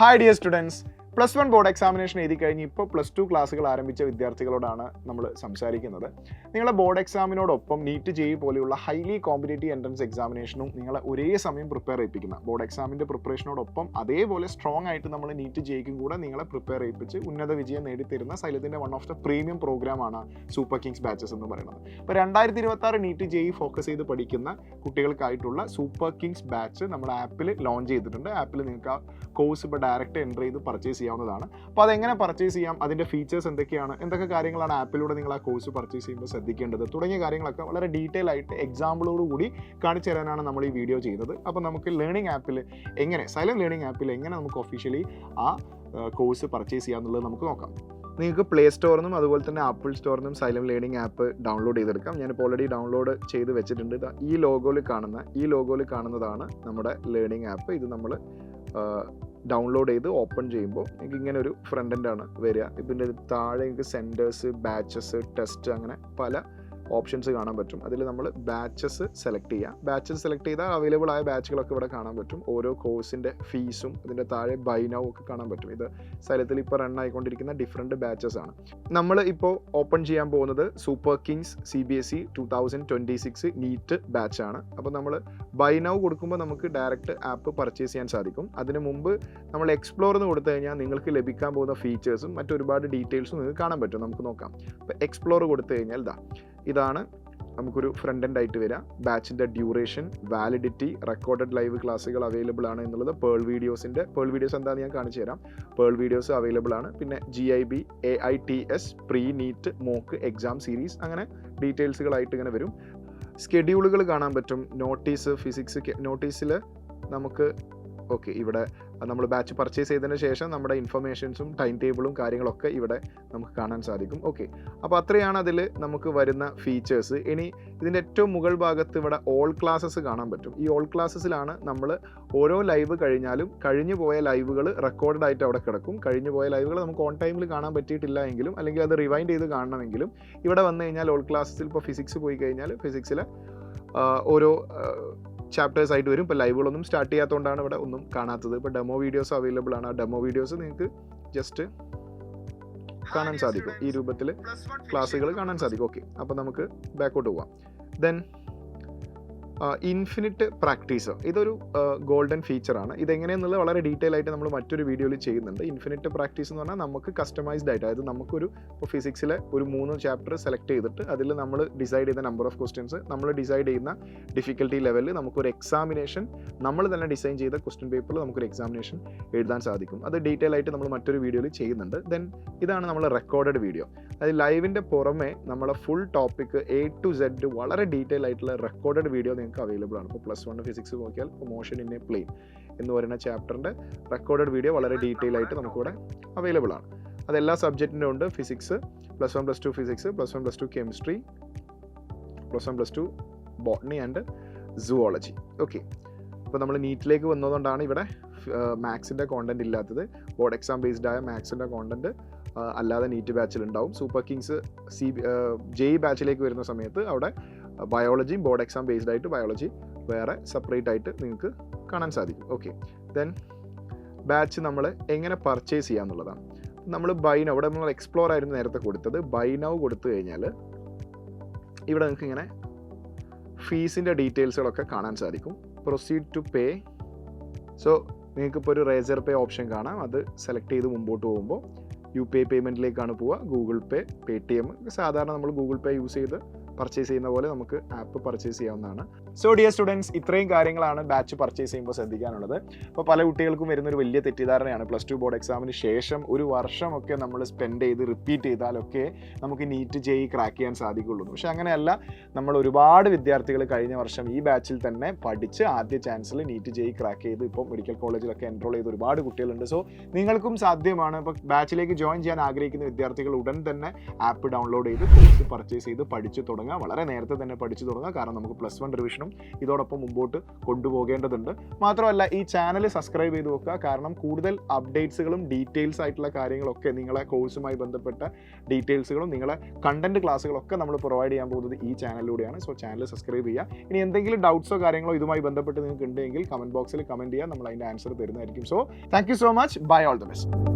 Hi dear students, +1 board examination എഴുതി കഴിഞ്ഞ് ഇപ്പോൾ +2 ക്ലാസ്സുകൾ ആരംഭിച്ച വിദ്യാർത്ഥികളോടാണ് നമ്മൾ സംസാരിക്കുന്നത്. നിങ്ങളെ ബോർഡ് എക്സാമിനോടൊപ്പം നീറ്റ് ജെഇ പോലെയുള്ള ഹൈലി കോമ്പറ്റേറ്റീവ് എൻട്രൻസ് എക്സാമിനേഷനും നിങ്ങളെ ഒരേ സമയം പ്രിപ്പയർ ചെയ്യിപ്പിക്കുന്ന ബോർഡ് എക്സാമിൻ്റെ പ്രിപ്പറേഷനോടൊപ്പം അതേപോലെ സ്ട്രോങ് ആയിട്ട് നമ്മൾ നീറ്റ് ജെഇക്കും കൂടെ നിങ്ങളെ പ്രിപ്പയർ ചെയ്യിപ്പിച്ച് ഉന്നത വിജയം നേടിത്തരുന്ന സൈലത്തിൻ്റെ വൺ ഓഫ് ദ പ്രീമിയം പ്രോഗ്രാമാണ് സൂപ്പർ കിങ്സ് ബാച്ചസ് എന്ന് പറയുന്നത്. അപ്പോൾ 2026 നീറ്റ് ജെഇ ഫോക്കസ് ചെയ്ത് പഠിക്കുന്ന കുട്ടികൾക്കായിട്ടുള്ള സൂപ്പർ കിങ്സ് ബാച്ച് നമ്മുടെ ആപ്പിൽ ലോഞ്ച് ചെയ്തിട്ടുണ്ട്. ആപ്പിൽ നിങ്ങൾക്ക് ആ കോഴ്സ് ഇപ്പോൾ ഡയറക്റ്റ് എൻ്റർ ചെയ്ത് പർച്ചേസ് ചെയ്യാവുന്നതാണ്. അപ്പോൾ അതെങ്ങനെ പർച്ചേസ് ചെയ്യാം, അതിൻ്റെ ഫീച്ചേഴ്സ് എന്തൊക്കെയാണ്, എന്തൊക്കെ കാര്യങ്ങളാണ് ആപ്പിലൂടെ നിങ്ങൾ ആ കോഴ്സ് പർച്ചേസ് ചെയ്യുമ്പോൾ ശ്രദ്ധിക്കേണ്ടത് തുടങ്ങിയ കാര്യങ്ങളൊക്കെ വളരെ ഡീറ്റെയിൽ ആയിട്ട് എക്സാമ്പിളോടുകൂടി കാണിച്ചു തരാനാണ് നമ്മൾ ഈ വീഡിയോ ചെയ്യുന്നത്. അപ്പോൾ നമുക്ക് ലേണിംഗ് ആപ്പിൽ എങ്ങനെ സൈലന്റ് ലേണിംഗ് ആപ്പിൽ എങ്ങനെ നമുക്ക് ഒഫീഷ്യലി ആ കോഴ്സ് പർച്ചേസ് ചെയ്യാമെന്നുള്ളത് നമുക്ക് നോക്കാം. നിങ്ങൾക്ക് പ്ലേ സ്റ്റോറിനും അതുപോലെ തന്നെ ആപ്പിൾ സ്റ്റോറിനും സൈലം ലേണിംഗ് ആപ്പ് ഡൗൺലോഡ് ചെയ്തെടുക്കാം. ഞാനിപ്പോൾ ഓൾറെഡി ഡൗൺലോഡ് ചെയ്ത് വെച്ചിട്ടുണ്ട്. ഈ ലോഗോയിൽ കാണുന്നതാണ് നമ്മുടെ ലേണിംഗ് ആപ്പ്. ഇത് നമ്മൾ ഡൗൺലോഡ് ചെയ്ത് ഓപ്പൺ ചെയ്യുമ്പോൾ നിങ്ങൾക്ക് ഇങ്ങനെ ഒരു ഫ്രണ്ട് എൻഡാണ് വരിക. ഇതിൻ്റെ താഴെ നിങ്ങൾക്ക് സെൻറ്റേഴ്സ്, ബാച്ചസ്, ടെസ്റ്റ് അങ്ങനെ പല ഓപ്ഷൻസ് കാണാൻ പറ്റും. അതിൽ നമ്മൾ ബാച്ചസ് സെലക്ട് ചെയ്യുക. ബാച്ചസ് സെലക്ട് ചെയ്താൽ അവൈലബിൾ ആയ ബാച്ചുകളൊക്കെ ഇവിടെ കാണാൻ പറ്റും. ഓരോ കോഴ്സിൻ്റെ ഫീസും ഇതിൻ്റെ താഴെ ബൈ നൗ ഒക്കെ കാണാൻ പറ്റും. ഇത് സൈലത്തിൽ ഇപ്പോൾ റൺ ആയിക്കൊണ്ടിരിക്കുന്ന ഡിഫറെൻറ്റ് ബാച്ചസ് ആണ്. നമ്മൾ ഇപ്പോൾ ഓപ്പൺ ചെയ്യാൻ പോകുന്നത് സൂപ്പർ കിങ്സ് CBSE 2026 നീറ്റ് ബാച്ചാണ്. അപ്പോൾ നമ്മൾ ബൈ നൗ കൊടുക്കുമ്പോൾ നമുക്ക് ഡയറക്റ്റ് ആപ്പ് പർച്ചേസ് ചെയ്യാൻ സാധിക്കും. അതിന് മുമ്പ് നമ്മൾ എക്സ്പ്ലോർ എന്ന് കൊടുത്തു കഴിഞ്ഞാൽ നിങ്ങൾക്ക് ലഭിക്കാൻ പോകുന്ന ഫീച്ചേഴ്സും മറ്റൊരുപാട് ഡീറ്റെയിൽസും നിങ്ങൾക്ക് കാണാൻ പറ്റും. നമുക്ക് നോക്കാം. അപ്പോൾ എക്സ്പ്ലോർ കൊടുത്തു കഴിഞ്ഞാൽ ഇതാണ് നമുക്കൊരു ഫ്രണ്ട് എൻഡ് ആയിട്ട് വരിക. ബാച്ചിൻ്റെ ഡ്യൂറേഷൻ, വാലിഡിറ്റി, റെക്കോർഡഡ് ലൈവ് ക്ലാസ്സുകൾ അവൈലബിൾ ആണ് എന്നുള്ളത്. പേൾ വീഡിയോസ് എന്താണെന്ന് ഞാൻ കാണിച്ചു തരാം. പേൾ വീഡിയോസ് അവൈലബിൾ ആണ്. പിന്നെ GIB, AITS, pre NEET, mock exam series അങ്ങനെ ഡീറ്റെയിൽസുകളായിട്ട് ഇങ്ങനെ വരും. സ്കെഡ്യൂളുകൾ കാണാൻ പറ്റും. നോട്ടീസ്, ഫിസിക്സ് നോട്ടീസിൽ നമുക്ക് ഇവിടെ നമ്മൾ ബാച്ച് പർച്ചേസ് ചെയ്തതിന് ശേഷം നമ്മുടെ ഇൻഫർമേഷൻസും ടൈം ടേബിളും കാര്യങ്ങളൊക്കെ ഇവിടെ നമുക്ക് കാണാൻ സാധിക്കും. അപ്പോൾ അത്രയാണ് അതിൽ നമുക്ക് വരുന്ന ഫീച്ചേഴ്സ്. ഇനി ഇതിൻ്റെ ഏറ്റവും മുകൾ ഭാഗത്ത് ഇവിടെ ഓൾ ക്ലാസ്സസ് കാണാൻ പറ്റും. ഈ ഓൾ ക്ലാസ്സസിലാണ് നമ്മൾ ഓരോ ലൈവ് കഴിഞ്ഞാലും കഴിഞ്ഞു പോയ ലൈവുകൾ റെക്കോർഡ് ആയിട്ട് അവിടെ കിടക്കും. കഴിഞ്ഞു പോയ ലൈവുകൾ നമുക്ക് ഓൺ ടൈമിൽ കാണാൻ പറ്റിയിട്ടില്ല എങ്കിലും അല്ലെങ്കിൽ അത് റിവൈൻഡ് ചെയ്ത് കാണണമെങ്കിലും ഇവിടെ വന്നു കഴിഞ്ഞാൽ ഓൾ ക്ലാസ്സസിൽ ഇപ്പോൾ ഫിസിക്സ് പോയി കഴിഞ്ഞാൽ ഫിസിക്സിലെ ഓരോ ചാപ്റ്റേഴ്സ് ആയിട്ട് വരും. ഇപ്പോൾ ലൈവുകളൊന്നും സ്റ്റാർട്ട് ചെയ്യാത്തതുകൊണ്ടാണ് ഇവിടെ ഒന്നും കാണാത്തത്. ഇപ്പോൾ ഡെമോ വീഡിയോസ് അവൈലബിൾ ആണ്. ആ ഡെമോ വീഡിയോസ് നിങ്ങൾക്ക് ജസ്റ്റ് കാണാൻ സാധിക്കും. ഈ രൂപത്തിൽ ക്ലാസ്സുകൾ കാണാൻ സാധിക്കും. അപ്പോൾ നമുക്ക് ബാക്കോട്ട് പോവാം. ദെൻ ഇൻഫിനിറ്റ് പ്രാക്ടീസ്, ഇതൊരു ഗോൾഡൻ ഫീച്ചറാണ്. ഇതെങ്ങനെയെന്നുള്ളത് വളരെ ഡീറ്റെയിൽ ആയിട്ട് നമ്മൾ മറ്റൊരു വീഡിയോയിൽ ചെയ്യുന്നുണ്ട്. ഇൻഫിനിറ്റ് പ്രാക്ടീസ് എന്ന് പറഞ്ഞാൽ നമുക്ക് കസ്റ്റമൈസ്ഡ് ആയിട്ട്, അതായത് നമുക്കൊരു ഇപ്പോൾ ഫിസിക്സിലെ ഒരു 3 ചാപ്റ്റർ സെലക്ട് ചെയ്തിട്ട് അതിൽ നമ്മൾ ഡിസൈഡ് ചെയ്ത നമ്പർ ഓഫ് ക്വസ്റ്റ്യൻസ്, നമ്മൾ ഡിസൈഡ് ചെയ്യുന്ന ഡിഫിക്കൽട്ടി ലെവലിൽ നമുക്കൊരു എക്സാമിനേഷൻ, നമ്മൾ തന്നെ ഡിസൈൻ ചെയ്ത ക്വസ്റ്റ്യൻ പേപ്പറിൽ നമുക്കൊരു എക്സാമിനേഷൻ എഴുതാൻ സാധിക്കും. അത് ഡീറ്റെയിൽ ആയിട്ട് നമ്മൾ മറ്റൊരു വീഡിയോയിൽ ചെയ്യുന്നുണ്ട്. ദെൻ ഇതാണ് നമ്മൾ റെക്കോർഡഡ് വീഡിയോ. അതായത് ലൈവിൻ്റെ പുറമെ നമ്മളെ full topic A to Z വളരെ ഡീറ്റെയിൽ ആയിട്ടുള്ള റെക്കോർഡഡ് വീഡിയോ നിങ്ങൾക്ക് അവൈലബിൾ ആണ്. ഇപ്പോൾ +1 ഫിസിക്സ് നോക്കിയാൽ മോഷൻ ഇൻ എ പ്ലെയിൻ എന്ന് പറയുന്ന ചാപ്റ്ററിൻ്റെ റെക്കോർഡഡ് വീഡിയോ വളരെ ഡീറ്റെയിൽ ആയിട്ട് നമുക്കിവിടെ അവൈലബിൾ ആണ്. അതെല്ലാ സബ്ജക്റ്റിൻ്റെ ഉണ്ട്. Physics, +1 +2 physics, +1 +2 chemistry, +1 +2 botany and zoology. ഇപ്പോൾ നമ്മൾ നീറ്റിലേക്ക് വന്നതുകൊണ്ടാണ് ഇവിടെ മാത്സിൻ്റെ കോണ്ടന്റ് ഇല്ലാത്തത്. ബോർഡ് എക്സാം ബേസ്ഡ് ആയ മാത്സിൻ്റെ കോണ്ടന്റ് അല്ലാതെ നീറ്റ് ബാച്ചിലുണ്ടാവും. സൂപ്പർ കിങ്സ് ജെഇ ബാച്ചിലേക്ക് വരുന്ന സമയത്ത് അവിടെ ബയോളജിയും ബോർഡ് എക്സാം ബേസ്ഡ് ആയിട്ട് ബയോളജി വേറെ സെപ്പറേറ്റ് ആയിട്ട് നിങ്ങൾക്ക് കാണാൻ സാധിക്കും. ദെൻ ബാച്ച് നമ്മൾ എങ്ങനെ പർച്ചേസ് ചെയ്യുക എന്നുള്ളതാണ്. നമ്മൾ ബൈ നൗ, ഇവിടെ നമ്മൾ എക്സ്പ്ലോർ ആയിരുന്നു നേരത്തെ കൊടുത്തത്. ബൈ നൗ കൊടുത്തു കഴിഞ്ഞാൽ ഇവിടെ നിങ്ങൾക്ക് ഇങ്ങനെ ഫീസിൻ്റെ ഡീറ്റെയിൽസുകളൊക്കെ കാണാൻ സാധിക്കും. Proceed to pay. സോ നിങ്ങൾക്കിപ്പോൾ ഒരു റേസർ പേ ഓപ്ഷൻ കാണാം. അത് സെലക്ട് ചെയ്ത് മുമ്പോട്ട് പോകുമ്പോൾ UPI പേയ്മെൻറ്റിലേക്കാണ് പോവുക. ഗൂഗിൾ പേ, Paytm, സാധാരണ നമ്മൾ ഗൂഗിൾ പേ യൂസ് ചെയ്ത് പർച്ചേസ് ചെയ്യുന്ന പോലെ നമുക്ക് ആപ്പ് പർച്ചേസ് ചെയ്യാവുന്നതാണ്. സോ ഡിയർ സ്റ്റുഡൻസ്, ഇത്രയും കാര്യങ്ങളാണ് ബാച്ച് പർച്ചേസ് ചെയ്യുമ്പോൾ ശ്രദ്ധിക്കാനുള്ളത്. അപ്പോൾ പല കുട്ടികൾക്കും വരുന്നൊരു വലിയ തെറ്റിദ്ധാരണയാണ് +2 ബോർഡ് എക്സാമിന് ശേഷം ഒരു വർഷമൊക്കെ നമ്മൾ സ്പെൻഡ് ചെയ്ത് റിപ്പീറ്റ് ചെയ്താലൊക്കെ നമുക്ക് നീറ്റ് ജെഇ ക്രാക്ക് ചെയ്യാൻ സാധിക്കുള്ളൂ. പക്ഷേ അങ്ങനെയല്ല. നമ്മൾ ഒരുപാട് വിദ്യാർത്ഥികൾ കഴിഞ്ഞ വർഷം ഈ ബാച്ചിൽ തന്നെ പഠിച്ച് ആദ്യ ചാൻസിൽ നീറ്റ് ജെഇ ക്രാക്ക് ചെയ്ത് ഇപ്പോൾ മെഡിക്കൽ കോളേജിലൊക്കെ എൻറോൾ ചെയ്ത് ഒരുപാട് കുട്ടികളുണ്ട്. സോ നിങ്ങൾക്കും സാധ്യമാണ്. ഇപ്പോൾ ബാച്ചിലേക്ക് ജോയിൻ ചെയ്യാൻ ആഗ്രഹിക്കുന്ന വിദ്യാർത്ഥികൾ ഉടൻ തന്നെ ആപ്പ് ഡൗൺലോഡ് ചെയ്ത് കോഴ്സ് പർച്ചേസ് ചെയ്ത് പഠിച്ച് തുടങ്ങുക തുടങ്ങുക, വളരെ നേരത്തെ തന്നെ പഠിച്ചു തുടങ്ങുക. കാരണം നമുക്ക് +1 റിവിഷനും ഇതോടൊപ്പം മുമ്പോട്ട് കൊണ്ടുപോകേണ്ടതുണ്ട്. മാത്രമല്ല ഈ ചാനൽ സബ്സ്ക്രൈബ് ചെയ്ത് വെക്കുക. കാരണം കൂടുതൽ അപ്ഡേറ്റ്സുകളും ഡീറ്റെയിൽസ് ആയിട്ടുള്ള കാര്യങ്ങളൊക്കെ, നിങ്ങളെ കോഴ്സുമായി ബന്ധപ്പെട്ട ഡീറ്റെയിൽസുകളും നിങ്ങളെ കണ്ടന്റ് ക്ലാസ്സുകളൊക്കെ നമ്മൾ പ്രൊവൈഡ് ചെയ്യാൻ പോകുന്നത് ഈ ചാനലിലൂടെയാണ്. സോ ചാനൽ സബ്സ്ക്രൈബ് ചെയ്യുക. ഇനി എന്തെങ്കിലും ഡൗട്ട്സോ കാര്യങ്ങളോ ഇതുമായി ബന്ധപ്പെട്ട് നിങ്ങൾക്ക് ഉണ്ടെങ്കിൽ കമൻറ്റ് ബോക്സിൽ കമൻറ്റ് ചെയ്യുക. നമ്മൾ അതിൻ്റെ ആൻസർ തരുന്നതായിരിക്കും. So thank you so much. Bye, all the best.